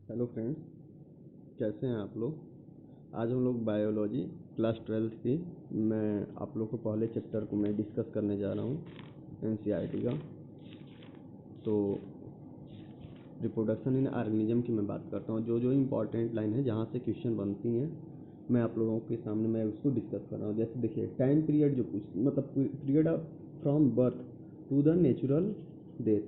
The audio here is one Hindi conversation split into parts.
हेलो फ्रेंड्स, कैसे हैं आप लोग। आज हम लोग बायोलॉजी क्लास 12th की मैं आप लोग को पहले चैप्टर को मैं डिस्कस करने जा रहा हूँ एनसीईआरटी का। तो रिप्रोडक्शन इन ऑर्गेनिज्म की मैं बात करता हूँ। जो जो इम्पोर्टेंट लाइन है जहाँ से क्वेश्चन बनती हैं मैं आप लोगों के सामने मैं उसको डिस्कस कर रहा हूँ। जैसे देखिए टाइम पीरियड जो पूछ मतलब period of from birth to the natural death,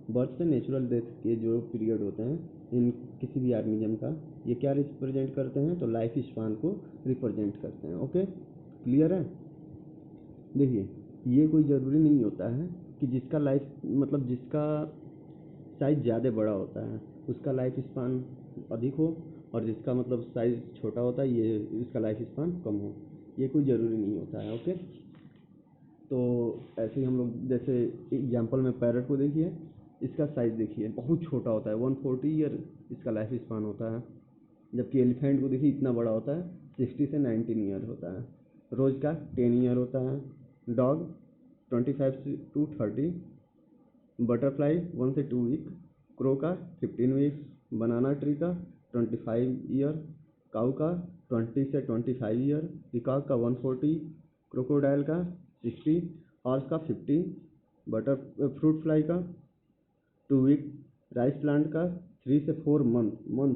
birth से नेचुरल डेथ के जो पीरियड होते हैं इन किसी भी ऑर्गेनिज्म का, ये क्या रिप्रेजेंट करते हैं, तो लाइफ स्पान को रिप्रेजेंट करते हैं। ओके, क्लियर है। देखिए ये कोई ज़रूरी नहीं होता है कि जिसका लाइफ मतलब जिसका साइज़ ज़्यादा बड़ा होता है उसका लाइफ स्पान अधिक हो, और जिसका मतलब साइज़ छोटा होता है ये इसका लाइफ स्पान कम हो। ये कोई ज़रूरी नहीं होता है। ओके, तो ऐसे ही हम लोग जैसे एग्जांपल में पैरट को देखिए, इसका साइज़ देखिए बहुत छोटा होता है, 140 ईयर इसका लाइफ स्पान होता है। जबकि एलिफेंट को देखिए इतना बड़ा होता है, 60 से 19 ईयर होता है। रोज़ का 10 ईयर होता है। डॉग 25 से टू 30, बटरफ्लाई 1 से 2 वीक, क्रो का 15 वीक्स, बनाना ट्री का 25 ईयर, काऊ का 20 से 25 ईयर, पिकॉक का 140, क्रोकोडाइल का 60, हॉर्स का 50, बटर फ्रूट फ्लाई का 2 वीक, राइस प्लांट का 3 से 4 मंथ।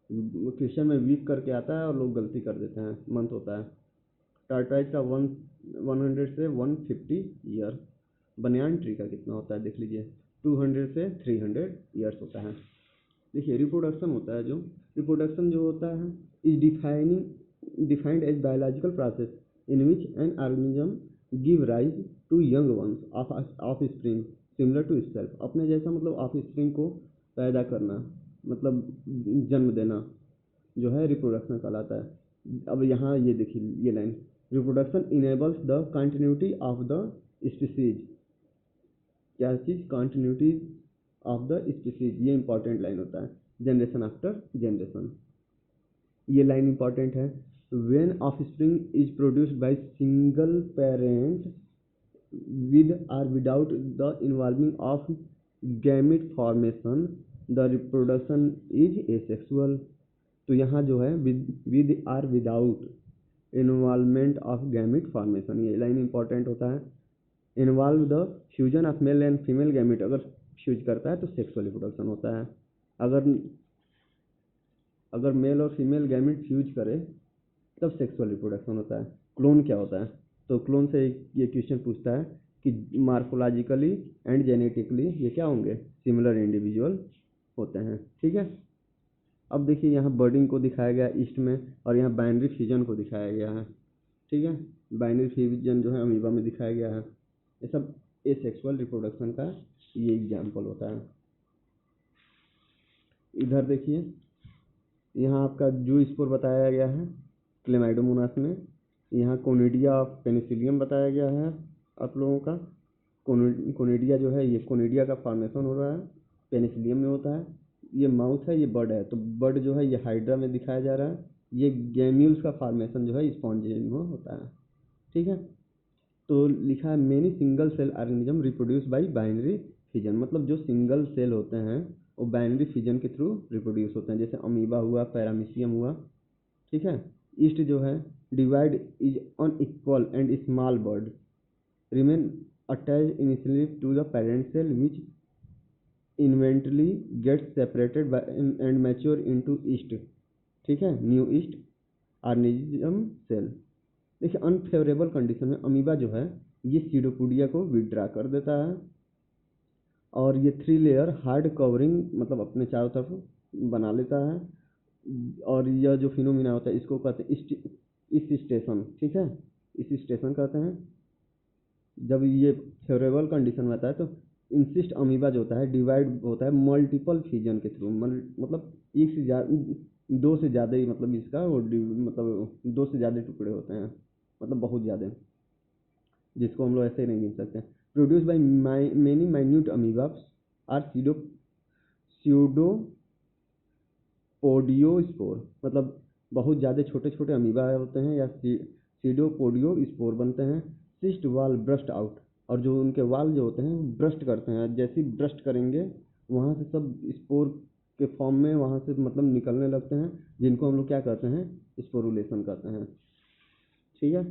क्वेश्चन में वीक करके आता है और लोग गलती कर देते हैं, मंथ होता है। टार्टाइज का 100 से 150 ईयर। बनियान ट्री का कितना होता है देख लीजिए, 200 से 300 ईयर्स होता है। देखिए रिप्रोडक्शन होता है, जो रिप्रोडक्शन जो होता है is defined as biological process in which an organism give rise to young ones offspring similar to itself। अपने जैसा मतलब ऑफ स्प्रिंग को पैदा करना, मतलब जन्म देना, जो है रिप्रोडक्शन कहलाता है। अब यहाँ ये देखिए ये line, reproduction enables the continuity of the species. क्या चीज़, कंटिन्यूटी ऑफ द स्पीसीज, ये इंपॉर्टेंट लाइन होता है। जनरेशन आफ्टर जनरेशन, ये लाइन इंपॉर्टेंट है। When offspring is produced by single parent with or without the involving of gamete formation, the reproduction is asexual। तो यहाँ जो है with or without involvement of gamete formation, ये लाइन इंपॉर्टेंट होता है। Involve the fusion of male and female gamete, अगर फ्यूज करता है तो सेक्सुअल रिप्रोडक्शन होता है। अगर अगर मेल और फीमेल गैमेट फ्यूज करे तब सेक्सुअल रिप्रोडक्शन होता है। क्लोन क्या होता है, तो क्लोन से ये क्वेश्चन पूछता है कि मार्फोलॉजिकली एंड जेनेटिकली ये क्या होंगे, सिमिलर इंडिविजुअल होते हैं। ठीक है, अब देखिए यहाँ बर्डिंग को दिखाया गया ईस्ट में, और यहाँ बाइनरी फ्यूजन को दिखाया गया है। ठीक है, बाइनरी फ्यूजन जो है अमीबा में दिखाया गया है। ये सब एसेक्सुअल रिप्रोडक्शन का ये एग्जाम्पल होता है। इधर देखिए यहाँ आपका जू स्पोर बताया गया है क्लेमाइडोमोनास में। यहाँ कोनिडिया ऑफ पेनिसिलियम बताया गया है आप लोगों का। कोनिडिया जो है ये कोनिडिया का फॉर्मेशन हो रहा है, पेनिसिलियम में होता है। ये माउथ है, ये बर्ड है, तो बर्ड जो है ये हाइड्रा में दिखाया जा रहा है। ये गैम्यूल्स का फॉर्मेशन जो है स्पॉन्जियन में होता है। ठीक है, तो लिखा है many single cell organism reproduce by binary fission, मतलब जो सिंगल सेल होते हैं वो बाइनरी फिजन के थ्रू रिप्रोड्यूस होते हैं, जैसे अमीबा हुआ, पैरामीशियम हुआ। ठीक है, ईस्ट जो है divide is unequal and small bud remain attached initially to the parent cell which eventually gets separated and mature into yeast. ठीक है, न्यू ईस्ट ऑर्गेनिज्म सेल। देखिए अनफेवरेबल कंडीशन में अमीबा जो है ये सीडोपोडिया को विड्रा कर देता है, और ये 3 लेयर हार्ड कवरिंग मतलब अपने चारों तरफ बना लेता है। और यह जो फिनोमिना होता है इसको कहते हैं इस स्टेशन। ठीक है, इस स्टेशन कहते हैं। जब ये फेवरेबल कंडीशन में आता है तो इंसिस्ट अमीबा जो होता है डिवाइड होता है मल्टीपल फ्यूजन के थ्रू, मतलब एक से ज़्यादा, 2 से ज़्यादा ही, मतलब इसका वो मतलब 2 से ज़्यादा टुकड़े होते हैं, मतलब बहुत ज़्यादा, जिसको हम लोग ऐसे ही नहीं गिन सकते। Produce by many minute amoebas are pseudopodiospore, मतलब बहुत ज़्यादा छोटे छोटे अमीबा होते हैं या सीडोपोडियोस्पोर बनते हैं। सिस्ट वाल ब्रस्ट आउट, और जो उनके वाल जो होते हैं ब्रस्ट करते हैं, जैसे ही ब्रस्ट करेंगे वहाँ से सब स्पोर के फॉर्म में वहाँ से मतलब निकलने लगते हैं, जिनको हम लोग क्या कहते हैं, स्पोरुलेशन कहते हैं। ठीक है,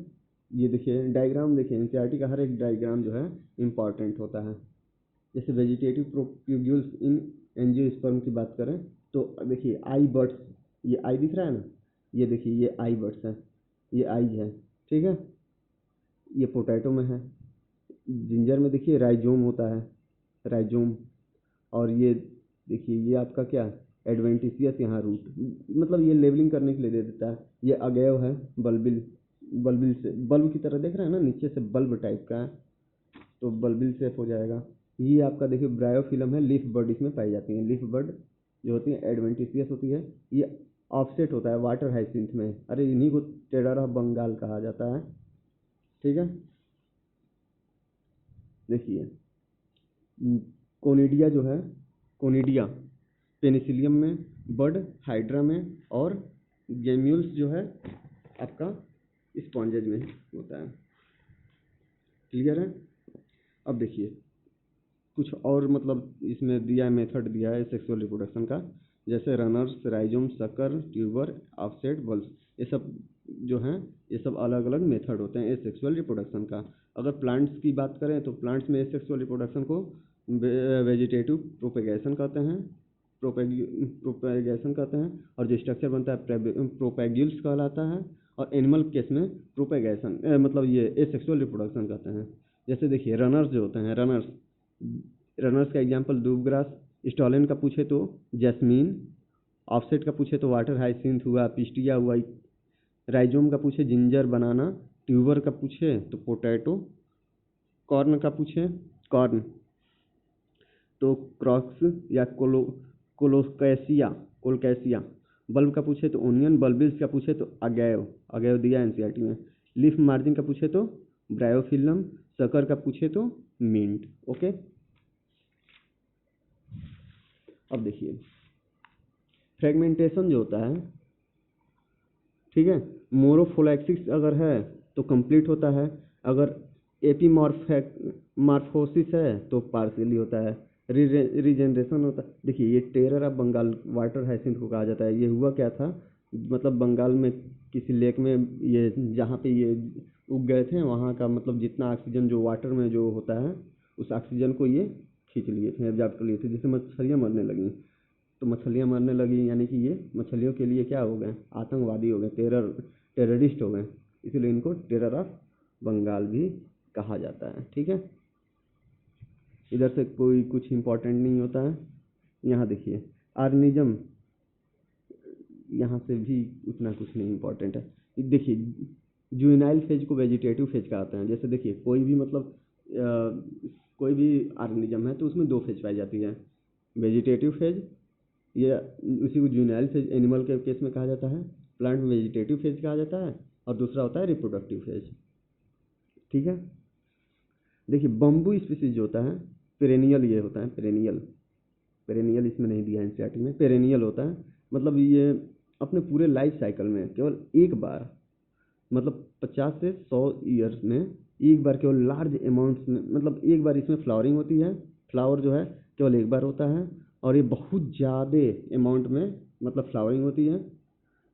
ये देखिए डायग्राम देखिए, एनसीईआरटी का हर एक डायग्राम जो है इम्पॉर्टेंट होता है। जैसे वेजिटेटिव प्रोप्यूग्यूल्स इन एंजियोस्पर्म की बात करें तो देखिए आई बर्ड्स, ये आई दिख रहा है ना, ये देखिए ये आई बर्ड्स है, ये आई है। ठीक है, ये पोटैटो में है। जिंजर में देखिए राइजोम होता है, राइजोम। और ये देखिए ये आपका क्या एडवेंटिसियस, यहाँ रूट, मतलब ये लेवलिंग करने के लिए दे देता है। ये अगेव है, बल्बिल, बल्बिल से बल्ब की तरह देख रहे हैं ना, नीचे से बल्ब टाइप का है, तो बल्बिल शेप हो जाएगा। ये आपका देखिए ब्रायोफिलम है, लीफ बर्ड इसमें पाई जाती है। लीफ बर्ड जो होती है एडवेंटिसियस होती है। ये ऑफसेट होता है वाटर हाइसिंथ में, अरे इन्हीं को टेडरा बंगाल कहा जाता है। ठीक है, देखिए कोनिडिया जो है, कोनिडिया पेनिसिलियम में, बर्ड हाइड्रा में, और गेम्यूल्स जो है आपका स्पॉन्जेज में होता है। क्लियर है। अब देखिए कुछ और मतलब इसमें दिया है, मेथड दिया है सेक्सुअल रिप्रोडक्शन का, जैसे runners, rhizome, sucker, tuber, offset, bulb, ये सब जो हैं ये सब अलग अलग मेथड होते हैं एसेक्सुअल रिप्रोडक्शन का। अगर प्लांट्स की बात करें तो प्लांट्स में एसेक्सुअल रिप्रोडक्शन को वेजिटेटिव प्रोपेगेशन कहते हैं, प्रोपेगेशन कहते हैं। और जो स्ट्रक्चर बनता है प्रोपेग्यूल्स कहलाता है। और एनिमल केस में प्रोपेगेशन मतलब ये एसेक्सुअल रिप्रोडक्शन कहते हैं। जैसे देखिए रनर्स जो होते हैं, रनर्स का एग्जांपल दूबग्रास, स्टॉलन का पूछे तो जैस्मीन, ऑफसेट का पूछे तो वाटर हाइसिंथ हुआ, पिस्टिया हुआ, राइजोम का पूछे जिंजर, बनाना, ट्यूबर का पूछे तो पोटैटो, कॉर्न का पूछे कॉर्न तो क्रॉक्स या कोलोकैसिया, कोलकैसिया, बल्ब का पूछे तो ओनियन, बल्बिल्स का पूछे तो अगैव, अगैव दिया एनसीईआरटी में। लीफ मार्जिन का पूछे तो ब्रायोफिलम, सकर का पूछे तो मिंट। ओके, अब देखिए फ्रेगमेंटेशन जो होता है, ठीक है, मोरोफोलैक्सिस अगर है तो कंप्लीट होता है, अगर एपीमॉर्फोसिस है तो पार्शियली होता है, रीजनरेशन होता है। देखिए ये terror of Bengal water hyacinth को कहा जाता है। ये हुआ क्या था, मतलब बंगाल में किसी लेक में ये जहाँ पे ये उग गए थे वहाँ का मतलब जितना ऑक्सीजन जो वाटर में जो होता है उस ऑक्सीजन को ये खींच लिए थे, एब्जॉर्ब कर लिए थे, जिससे मछलियाँ मरने लगीं। तो मछलियाँ मरने लगी यानी कि ये मछलियों के लिए क्या हो गए, आतंकवादी हो गए, टेररिस्ट हो गए, इसीलिए इनको टेरर ऑफ बंगाल भी कहा जाता है। ठीक है, इधर से कोई कुछ इम्पोर्टेंट नहीं होता है। यहाँ देखिए आर्निज्म, यहाँ से भी उतना कुछ नहीं इम्पोर्टेंट है। देखिए जुवेनाइल फेज को वेजिटेटिव फेज कहते हैं। जैसे देखिए कोई भी मतलब कोई भी ऑर्गेनिज्म है तो उसमें दो फेज पाई जाती है, वेजिटेटिव फेज, ये उसी को जुवेनाइल फेज एनिमल के केस में कहा जाता है, प्लांट में वेजिटेटिव फेज कहा जाता है, और दूसरा होता है रिप्रोडक्टिव फेज। ठीक है, देखिए बम्बू स्पीसीज जो होता है पेरेनियल, ये होता है पेरेनियल, पेरेनियल इसमें नहीं दिया है एनसीईआरटी में, पेरेनियल होता है मतलब ये अपने पूरे लाइफ साइकिल में केवल एक बार, मतलब 50 से 100 ईयर्स में एक बार केवल लार्ज अमाउंट्स में, मतलब एक बार इसमें फ्लावरिंग होती है, फ्लावर जो है केवल एक बार होता है, और ये बहुत ज़्यादा अमाउंट में मतलब फ्लावरिंग होती है,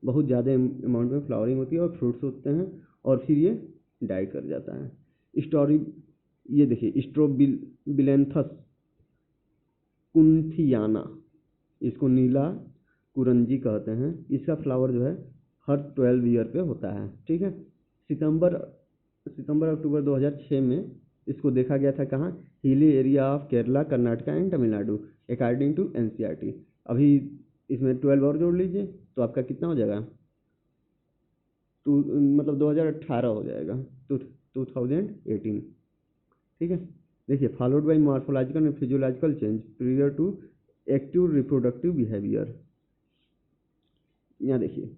बहुत ज़्यादा अमाउंट में फ्लावरिंग होती है और फ्रूट्स होते हैं, और फिर ये डाई कर जाता है। स्टोरी, ये देखिए स्ट्रोबिलेंथस कुंथियाना, इसको नीला कुरंजी कहते हैं। इसका फ्लावर जो है हर 12 ईयर पे होता है। ठीक है, सितंबर अक्टूबर 2006 में इसको देखा गया था कहाँ, hilly area of Kerala, Karnataka and Tamil Nadu, according to NCERT. अभी इसमें 12 और जोड़ लीजिए तो आपका कितना हो जाएगा, टू मतलब 2018 हो जाएगा, 2018। ठीक है, देखिए followed by morphological and physiological change prior to active reproductive behaviour. यहाँ देखिए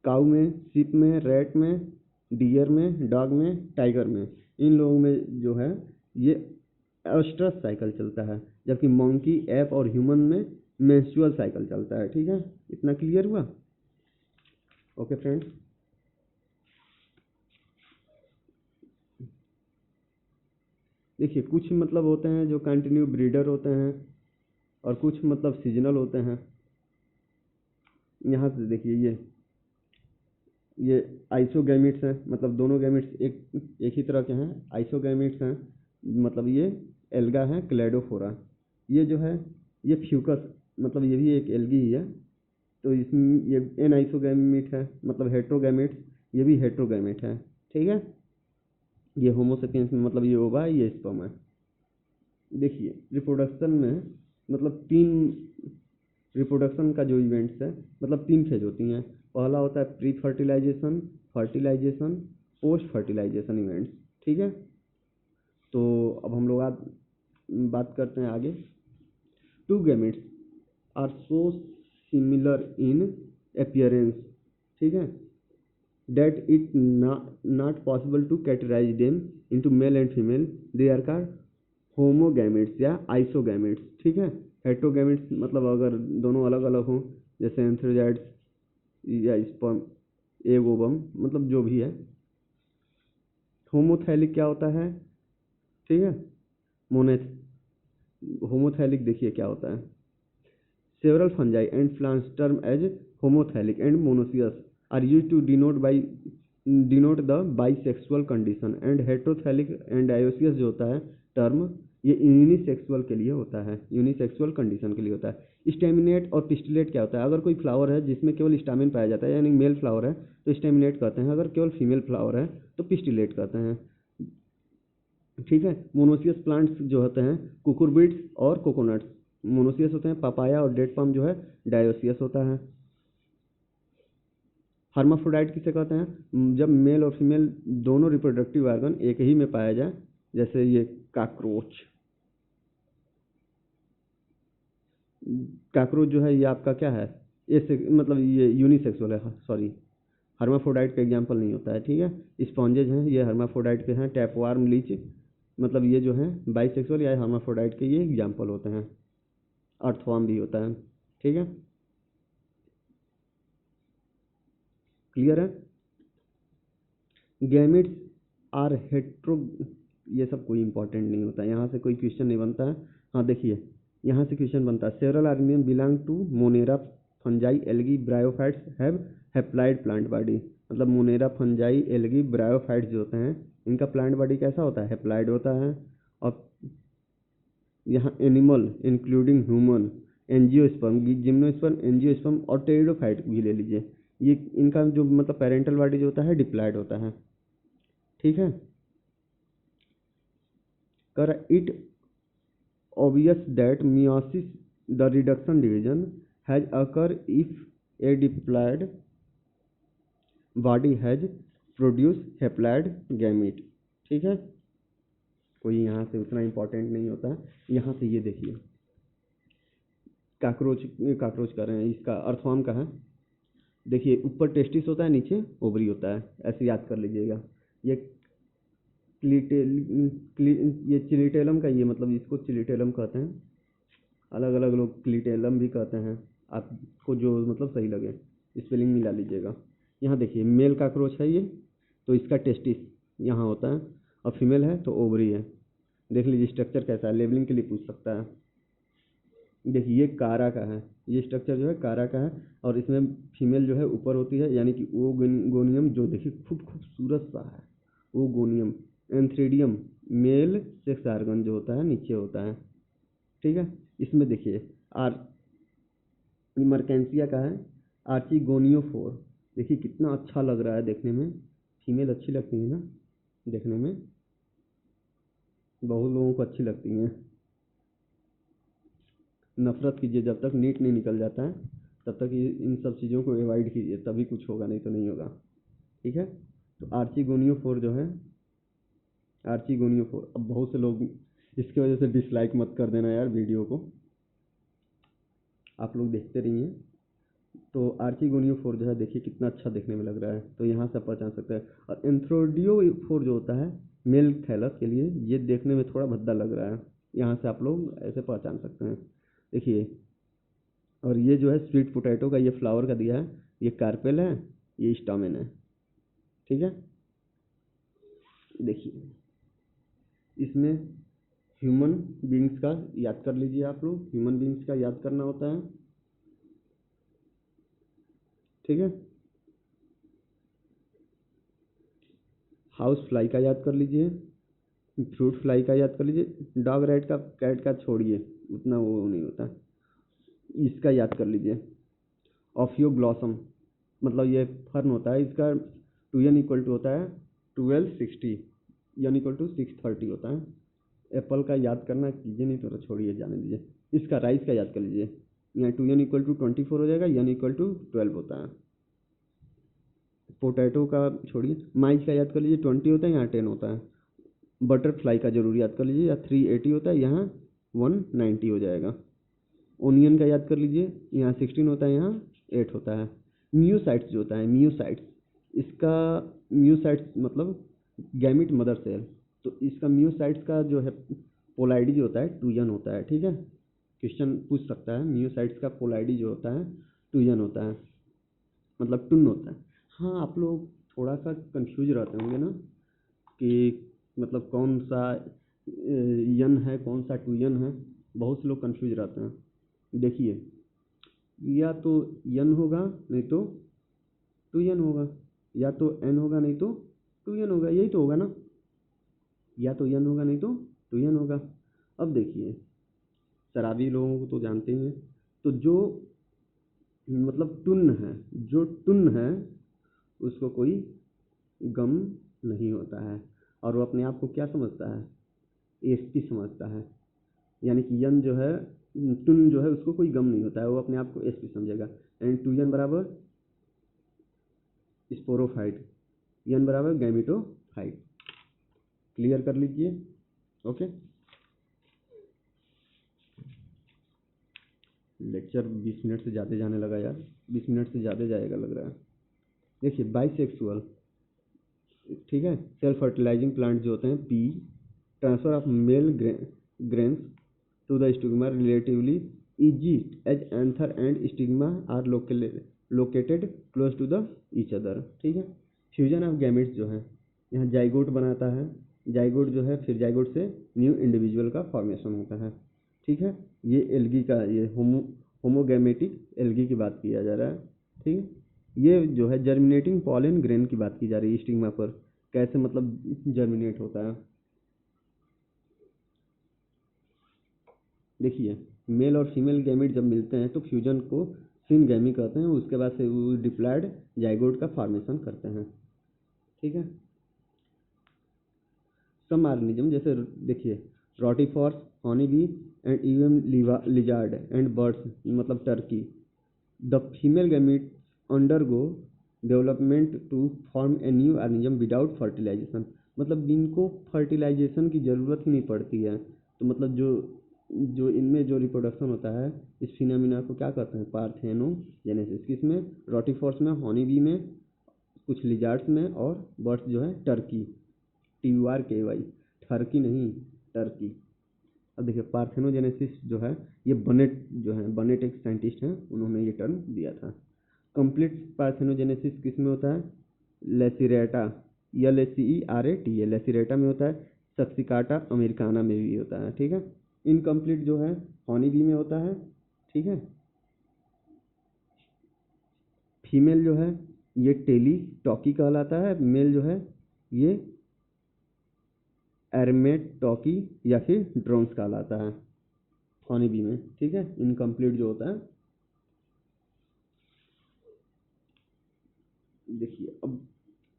काऊ में, सिप में, रैट में, डियर में, डॉग में, टाइगर में, इन लोगों में जो है ये एस्ट्रस साइकिल चलता है, जबकि मंकी, एप और ह्यूमन में मेंस्ट्रुअल साइकिल चलता है। ठीक है, इतना क्लियर हुआ। ओके फ्रेंड्स, देखिए कुछ मतलब होते हैं जो कंटिन्यू ब्रीडर होते हैं और कुछ मतलब सीजनल होते हैं। यहाँ से देखिए ये आइसोगैमेट्स हैं, मतलब दोनों गैमेट्स एक ही तरह के हैं, आइसोगैमेट्स हैं। मतलब ये एल्गा है क्लेडोफोरा। ये जो है ये फ्यूकस, मतलब ये भी एक एल्गी ही है। तो इसमें ये एन आइसोगैमेट है, मतलब हेट्रोगैमेट्स, ये भी हेट्रोगैमेट है। ठीक है, ये होमोसेपियंस में मतलब ये ओवा है, ये स्पर्म है। देखिए रिप्रोडक्शन में मतलब रिप्रोडक्शन का जो इवेंट्स है, मतलब 3 फेज होती हैं। पहला होता है pre fertilisation, fertilisation, post fertilisation events. ठीक है, तो अब हम लोग आज बात करते हैं आगे। Two gametes are so similar in appearance, ठीक है, that it not possible to categorize them into male and female. They are called होमोगैमेट्स या आइसोगैमेट्स। ठीक है, हेट्रोगैमेट्स मतलब अगर दोनों अलग अलग हों, जैसे एंथ्रोजाइड्स या स्पर्म, एग ओवम, मतलब जो भी है। होमोथैलिक क्या होता है? ठीक है, मोनेथ होमोथैलिक देखिए क्या होता है। Several fungi and plants term as homothallic and monoecious are used to denote the bisexual condition. And heterothallic and dioecious जो होता है टर्म, ये यूनिसेक्सुअल के लिए होता है, यूनिसेक्सुअल कंडीशन के लिए होता है। स्टेमिनेट और पिस्टिलेट क्या होता है? अगर कोई फ्लावर है जिसमें केवल स्टामिन पाया जाता है, यानी मेल फ्लावर है, तो स्टेमिनेट कहते हैं। अगर केवल फीमेल फ्लावर है तो पिस्टिलेट कहते हैं। ठीक है, मोनोसियस प्लांट्स जो होते हैं कुकुरबिट्स और कोकोनट्स मोनोसियस होते हैं। पपाया और डेट पाम जो है डायोसियस होता है। हर्माफ्रोडाइट किसे कहते हैं? जब मेल और फीमेल दोनों रिप्रोडक्टिव ऑर्गन एक ही में पाया जाए, जैसे ये काकरोच जो है ये आपका क्या है, मतलब ये यूनिसेक्सुअल है, सॉरी हर्माफ्रोडाइट का एग्जाम्पल नहीं होता है। ठीक है, स्पॉन्जेज हैं ये हर्माफ्रोडाइट के हैं। टैपवार्म, लीच, मतलब ये जो है बाइसेक्सुअल या हर्माफ्रोडाइट के ये एग्जाम्पल होते हैं। अर्थवर्म भी होता है। ठीक है, क्लियर है? गैमेट्स आर हेट्रो, ये सब कोई इंपॉर्टेंट नहीं होता है, यहाँ से कोई क्वेश्चन नहीं बनता है। हाँ देखिए, यहाँ से क्वेश्चन बनता है। Several organism belong to monera fungi algae bryophytes have haploid plant body. मतलब मोनेरा फंजाई एल्गी ब्रायोफाइट्स जो होते हैं इनका प्लांट बॉडी कैसा होता है? हैप्लॉइड होता है। और यहाँ animal including human, angiosperm, gymnosperm, angiosperm और टेरिडोफाइट भी ले लीजिए, ये इनका जो मतलब पेरेंटल बॉडी जो होता है डिप्लॉयड होता है। ठीक है, कर it obvious that meiosis, the reduction division, has occurred if a diploid body has produced haploid gamete। ठीक है, कोई यहाँ से उतना इम्पोर्टेंट नहीं होता है। यहाँ से ये देखिए काकरोच कर रहे हैं, इसका अर्थवर्म का है। देखिए ऊपर टेस्टिस होता है, नीचे ओवरी होता है, ऐसे याद कर लीजिएगा। ये ये चिलिटेलम का, ये मतलब इसको चिलिटेलम कहते हैं। अलग अलग लोग क्लिटेलम भी कहते हैं, आपको जो मतलब सही लगे स्पेलिंग मिला लीजिएगा। यहाँ देखिए मेल काकरोच है ये, तो इसका टेस्टिस यहाँ होता है, और फीमेल है तो ओवरी है। देख लीजिए स्ट्रक्चर कैसा है, लेबलिंग के लिए पूछ सकता है। देखिए ये कारा का है, ये स्ट्रक्चर जो है कारा का है, और इसमें फीमेल जो है ऊपर होती है, यानी कि ओगोनियम जो देखिए खूब खूबसूरत सा है, oogonium. Antheridium male sex organ जो होता है नीचे होता है। ठीक है, इसमें देखिए मर्केंसिया का है आर्चिगोनियोफोर। देखिए कितना अच्छा लग रहा है देखने में, फीमेल अच्छी लगती है ना देखने में, बहुत लोगों को अच्छी लगती हैं। नफरत कीजिए, जब तक नीट नहीं निकल जाता है तब तक ये इन सब चीज़ों को अवॉइड कीजिए, तभी कुछ होगा, नहीं तो नहीं होगा। ठीक है, तो आर्चिगोनियोफोर जो है, आर्चिगोनियोफोर, अब बहुत से लोग इसकी वजह से डिसलाइक मत कर देना यार वीडियो को, आप लोग देखते रहिए। तो आर्चिगोनियोफोर जो है देखिए कितना अच्छा देखने में लग रहा है, तो यहाँ से पहचान सकते हैं। और एंथ्रोडियोफोर जो होता है मेल थैलस के लिए, ये देखने में थोड़ा भद्दा लग रहा है, यहाँ से आप लोग ऐसे पहचान सकते हैं। देखिए, और ये जो है स्वीट पोटैटो का ये फ्लावर का दिया है, ये कार्पेल है, ये स्टामेन है। ठीक है, देखिए इसमें ह्यूमन बींग्स का याद कर लीजिए आप लोग, ह्यूमन बींग्स का याद करना होता है, ठीक है। हाउस फ्लाई का याद कर लीजिए, फ्रूट फ्लाई का याद कर लीजिए, डॉग रैट का कैट का छोड़िए, उतना वो नहीं होता, इसका याद कर लीजिए। ऑफियोग्लॉसम मतलब ये फर्न होता है, इसका 2n इक्वल टू होता है 1260, n इक्वल टू 630 होता है। एप्पल का याद करना कीजिए, नहीं तो छोड़िए, जाने दीजिए। इसका राइस का याद कर लीजिए, यहाँ 2n इक्वल टू 24 हो जाएगा, n इक्वल टू 12 होता है। पोटैटो का छोड़िए, माइस का याद कर लीजिए, 20 होता है, यहाँ 10 होता है। बटरफ्लाई का जरूर याद कर लीजिए, या 380 होता है, यहाँ 190 हो जाएगा। ओनियन का याद कर लीजिए, यहाँ 16 होता है, यहाँ 8 होता है। म्यूसाइट्स जो होता है, म्यूसाइट्स, इसका म्यूसाइट्स मतलब गैमिट मदर सेल, तो इसका म्यूसाइट्स का जो है पोलाइडी जो होता है 2n होता है, ठीक है। क्वेश्चन पूछ सकता है, म्यूसाइट्स का पोलाइडी जो होता है 2n होता है, मतलब टुन होता है। हाँ, आप लोग थोड़ा सा कंफ्यूज रहते होंगे ना कि मतलब कौन सा यन है, कौन सा 2n है, बहुत से लोग कंफ्यूज रहते हैं। देखिए, या तो यन होगा नहीं तो 2n होगा, या तो n होगा नहीं तो 2n होगा, यही तो होगा ना, या तो n होगा नहीं तो 2n होगा। अब देखिए, शराबी लोगों को तो जानते ही हैं, तो जो मतलब टुन है, जो टुन है उसको कोई गम नहीं होता है, और वो अपने आप को क्या समझता है, एसपी समझता है। यानी कि यन जो है, टुन जो है, उसको कोई गम नहीं होता है, वो अपने आप को एसपी समझेगा। एंड 2n बराबर स्पोरोफाइट, n बराबर गैमिटोफाइट। क्लियर कर लीजिए, ओके। लेक्चर 20 मिनट से ज़्यादा जाने लगा यार, 20 मिनट से ज़्यादा जाएगा लग रहा है। देखिए, बाइसेक्सुअल, ठीक है, सेल्फ फर्टिलाइजिंग प्लांट जो होते हैं, पी, transfer of male grains to the stigma relatively easy as anther and stigma are located close to the each other, ठीक है। फ्यूजन ऑफ गैमेट्स जो है, यहाँ जाइगोट बनाता है, जाइगोट जो है फिर जाइगोट से न्यू इंडिविजुअल का फॉर्मेशन होता है, ठीक है। ये एल्गी का, ये होमोगैमेटिक एल्गी की बात किया जा रहा है, ठीक है। ये जो है जर्मिनेटिंग पॉलन ग्रेन की बात की जा रही है, स्टिग्मा पर कैसे मतलब जर्मिनेट होता है। देखिए, मेल और फीमेल गैमेट जब मिलते हैं तो फ्यूजन को सिनगैमी कहते हैं, उसके बाद से वो डिप्लॉयड जाइगोट का फॉर्मेशन करते हैं, ठीक है। सम ऑर्गेनिज्म जैसे देखिए, rotifers, honey bee and even lizard and birds मतलब turkey, the female gamete undergo development to form a new organism without fertilisation, मतलब इनको फर्टिलाइजेशन की ज़रूरत ही नहीं पड़ती है। तो मतलब जो जो इनमें जो रिप्रोडक्शन होता है, इस फिनोमिना को क्या कहते हैं, पार्थेनोजेनेसिस। किसमें, रोटीफॉर्स में, हनी बी में, कुछ लिजार्ड्स में, और बर्ड्स जो है टर्की, TURKY, टर्की नहीं, टर्की। अब देखिए, पार्थेनोजेनेसिस जो है, ये बनेट जो है, बनेट एक साइंटिस्ट हैं, उन्होंने ये टर्म दिया था। कंप्लीट पार्थेनोजेनेसिस किस में होता है, लेसिरेटा, LACERATA, लेसिरेटा में होता है। सक्सिकाटा अमेरिकाना में भी होता है, ठीक है। इनकम्प्लीट जो है हनी बी में होता है, ठीक है। फीमेल जो है ये टेली टॉकी कहलाता है, मेल जो है ये एरमेटॉकी या फिर ड्रोन्स कहलाता है हनी बी में, ठीक है। इनकम्प्लीट जो होता है, देखिए अब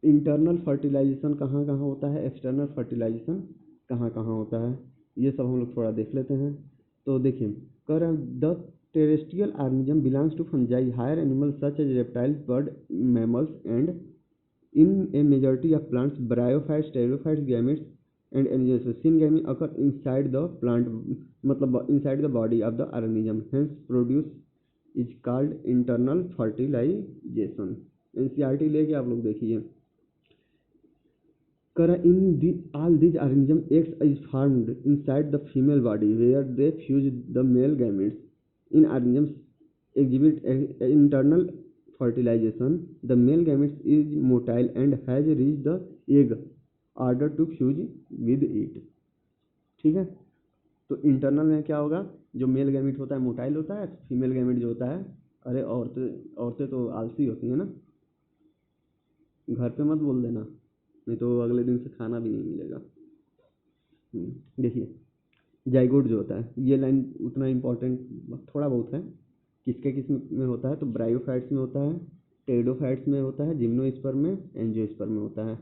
इंटरनल फर्टिलाइजेशन कहाँ कहाँ होता है, एक्सटर्नल फर्टिलाइजेशन कहाँ कहाँ होता है, ये सब हम लोग थोड़ा देख लेते हैं। तो देखिए, कर the terrestrial organism belongs to fungi, higher animals such as reptiles, bird, mammals and in a majority of plants, bryophytes, pterophytes, gametes, and angiosperms. Syngamy occur inside the plant, मतलब inside the body of the organism. Hence, produce is called internal fertilization. NCERT लेके आप लोग देखिए, all these organisms eggs is formed inside the female body where they fuse the male gametes. In organisms exhibit internal fertilization, the male gametes is motile and has reached the egg order to fuse with it, ठीक है। तो इंटरनल में क्या होगा, जो मेल गैमेट होता है मोटाइल होता है, फीमेल गैमेट जो होता है, अरे औरतें तो आलसी होती हैं ना, घर पे मत बोल देना नहीं तो अगले दिन से खाना भी नहीं मिलेगा। देखिए जाइगोट जो होता है, ये लाइन उतना इम्पोर्टेंट थोड़ा बहुत है, किस में होता है, तो ब्रायोफाइट्स में होता है, टेरिडोफाइट्स में होता है, जिम्नोस्पर्म में, एंजियोस्पर्म में होता है।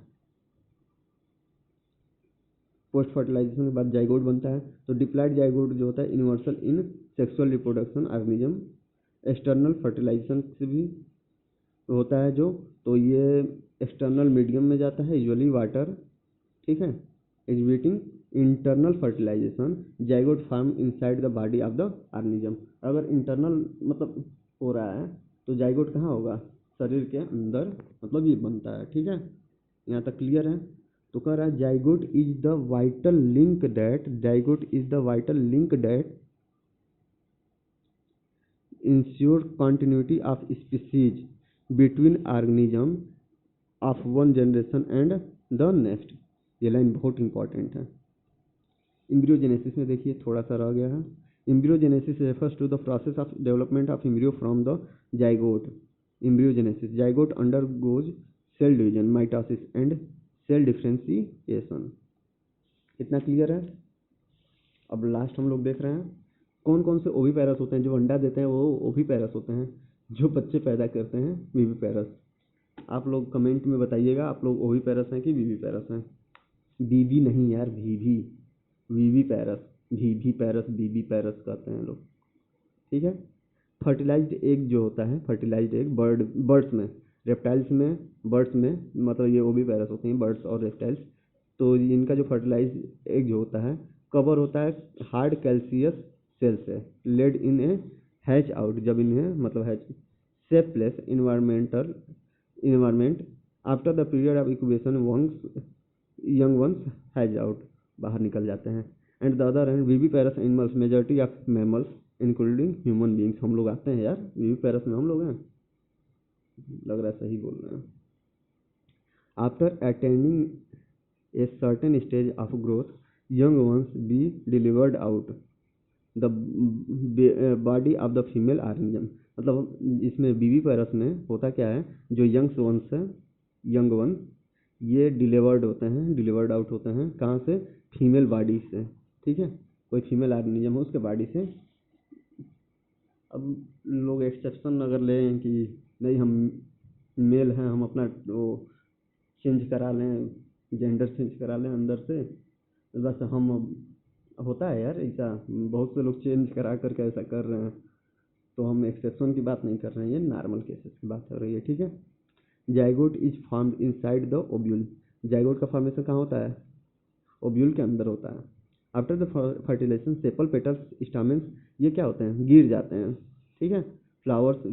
पोस्ट फर्टिलाइजेशन के बाद जाइगोट बनता है। तो डिप्लॉयड जाइगोट जो होता है universal in sexual reproduction organism, external fertilisation से भी होता है जो, तो ये एक्सटर्नल मीडियम में जाता है, यूजुअली वाटर, ठीक है। Exhibiting internal fertilisation, zygote form inside the body of the organism. अगर इंटरनल मतलब हो रहा है तो जाइगोट कहाँ होगा, शरीर के अंदर, मतलब ये बनता है, ठीक है। यहाँ तक क्लियर है। तो कह रहा है zygote is the vital link that, zygote is the vital link that ensure continuity of species between organism of one generation and the next. ये लाइन बहुत इंपॉर्टेंट है। एम्ब्रियोजेनेसिस में देखिए थोड़ा सा रह गया है। Embryogenesis refers to the process of development of embryo from the zygote. Embryogenesis, zygote undergoes cell division, mitosis and cell differentiation. इतना क्लियर है। अब लास्ट हम लोग देख रहे हैं कौन कौन से ओविपेरस होते हैं। जो अंडा देते हैं वो ओविपेरस होते हैं, जो बच्चे पैदा करते हैं विविपेरस। आप लोग कमेंट में बताइएगा आप लोग ओविपेरस हैं कि विविपेरस हैं। बीबी नहीं यार, वीवी, विविपेरस, वीवीपेरस, बीबीपेरस कहते हैं लोग, ठीक है। फर्टिलाइज्ड एग जो होता है, फर्टिलाइज्ड एग बर्ड्स में, रेप्टाइल्स में, बर्ड्स में, मतलब ये ओविपेरस होते हैं बर्ड्स और रेप्टाइल्स। तो इनका जो फर्टिलाइज्ड एग जो होता है कवर होता है हार्ड कैल्सियस सेल से, laid in a hatch out, जब इन्हें मतलब hatch safe less environment after the period of incubation young ones hatch out, बाहर निकल जाते हैं। And the other hand viviparous animals, majority of mammals including human beings. हम लोग आते हैं यार विविपेरस में, हम लोग हैं, लग रहा है सही बोल रहे हैं। After attending a certain stage of growth young ones be delivered out the body of the female organism। मतलब इसमें विविपेरस में होता क्या है, जो यंग वंस है, यंग वंस ये डिलीवर्ड होते हैं, डिलीवर्ड आउट होते हैं कहाँ से, फीमेल बॉडी से, ठीक है। कोई फीमेल ऑर्गेनिज्म हो उसके बॉडी से। अब लोग एक्सेप्शन अगर लें कि नहीं हम मेल हैं, हम अपना वो चेंज करा लें, जेंडर चेंज करा लें अंदर से, बस हम, होता है यार ऐसा, बहुत से लोग चेंज करा करके ऐसा कर रहे हैं। तो हम एक्सेप्शन की बात नहीं कर रहे हैं, ये नॉर्मल केसेस की बात हो रही है, ठीक है। Zygote is formed inside the ovule. Zygote का फॉर्मेशन कहाँ होता है, ओब्यूल के अंदर होता है। After the fertilisation sepal petals stamens ये क्या होते हैं, गिर जाते हैं, ठीक है। फ्लावर्स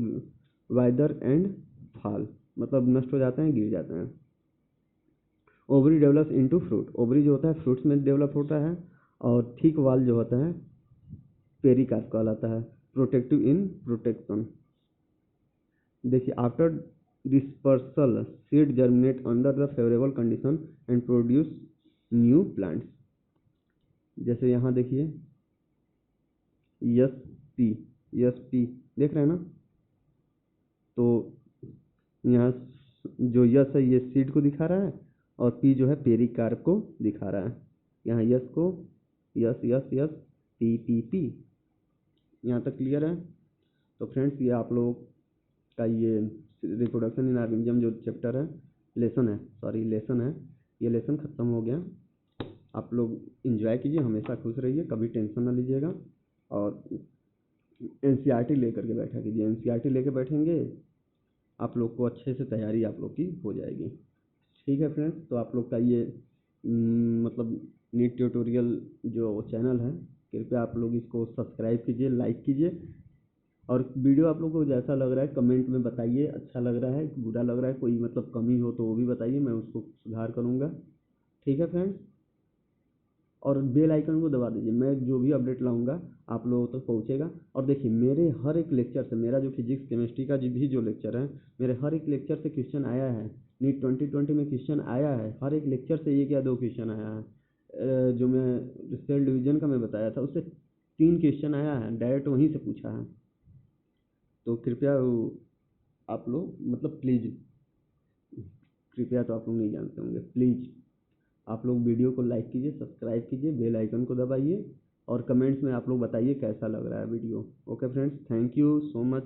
वाइदर एंड फॉल, मतलब नष्ट हो जाते हैं, गिर जाते हैं। Ovary develops into fruit, ovary जो होता है फ्रूट्स में डेवलप होता है। और थिक वाल जो होता है पेरिकार्प कहलाता है। Protective in protection. देखिए after dispersal seed germinate under the favourable condition and produce new plants. जैसे यहाँ देखिए यस पी देख रहे हैं ना, तो यहाँ जो यस है ये सीड को दिखा रहा है और पी जो है पेरिकार्प को दिखा रहा है। यहाँ यस को यस यस यस पी। यहाँ तक क्लियर है। तो फ्रेंड्स ये आप लोग का ये रिप्रोडक्शन इन ऑर्गेनिज्म जो चैप्टर है, लेसन है, ये लेसन ख़त्म हो गया। आप लोग एंजॉय कीजिए, हमेशा खुश रहिए, कभी टेंशन ना लीजिएगा और एनसीईआरटी लेकर के बैठा कीजिए। एनसीईआरटी लेकर बैठेंगे आप लोग को अच्छे से तैयारी आप लोग की हो जाएगी, ठीक है फ्रेंड्स। तो आप लोग का ये मतलब नीट ट्यूटोरियल जो चैनल है, कृपया आप लोग इसको सब्सक्राइब कीजिए, लाइक कीजिए और वीडियो आप लोग को जैसा लग रहा है कमेंट में बताइए, अच्छा लग रहा है बुरा लग रहा है, कोई मतलब कमी हो तो वो भी बताइए, मैं उसको सुधार करूँगा, ठीक है फ्रेंड्स। और बेल आइकन को दबा दीजिए, मैं जो भी अपडेट लाऊंगा आप लोगों तक पहुंचेगा। और देखिए मेरे हर एक लेक्चर से, मेरा जो फिजिक्स केमिस्ट्री का भी जो लेक्चर है, मेरे हर एक लेक्चर से क्वेश्चन आया है। नीट 2020 में क्वेश्चन आया है, हर एक लेक्चर से 1 या 2 क्वेश्चन आया है। जो मैं सेल डिवीज़न का मैं बताया था उससे 3 क्वेश्चन आया है, डायरेक्ट वहीं से पूछा है। तो कृपया आप लोग मतलब प्लीज़, कृपया तो आप लोग नहीं जानते होंगे, प्लीज़ आप लोग वीडियो को लाइक कीजिए, सब्सक्राइब कीजिए, बेल आइकन को दबाइए और कमेंट्स में आप लोग बताइए कैसा लग रहा है video. Okay friends, thank you so much.